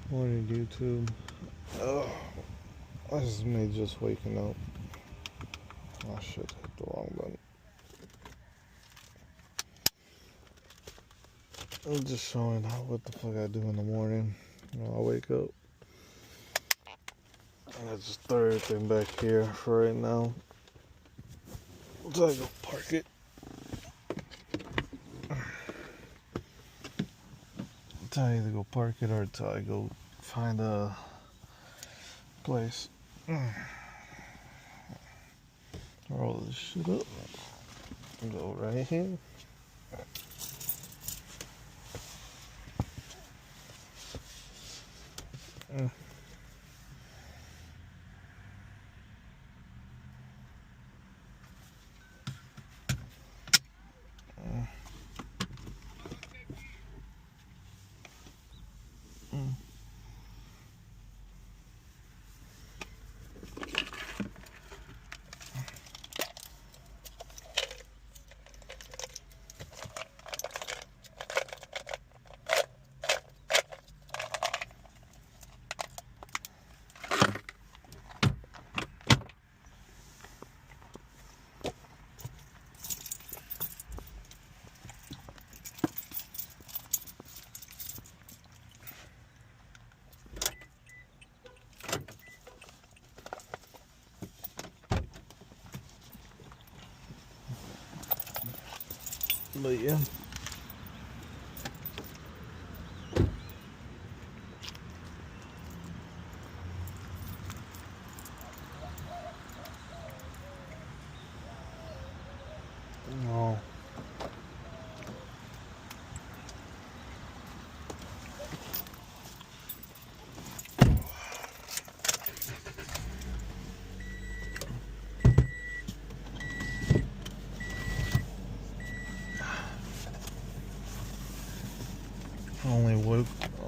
Morning, YouTube. Oh, this is me just waking up. I should hit the wrong button. I'm just showing how what the fuck I do in the morning. I wake up. I just throw everything back here for right now. Until I go park it. Until I either go park it or until I go find a place. Roll this shit up. Go right here. But yeah. Oh.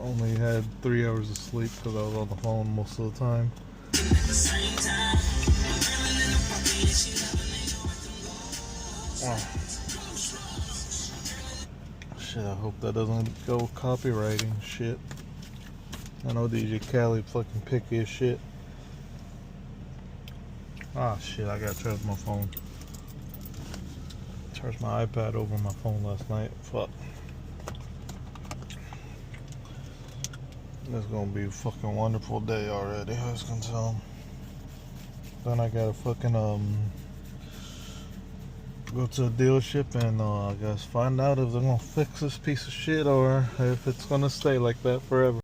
Only had 3 hours of sleep because I was on the phone most of the time. Oh. Shit, I hope that doesn't go copywriting shit. I know DJ Khaled fucking picky as shit. Ah shit, I gotta charge my phone. Charged my iPad over my phone last night. Fuck. It's gonna be a fucking wonderful day already, I was gonna tell. Then I gotta fucking go to a dealership and I guess find out if they're gonna fix this piece of shit or if it's gonna stay like that forever.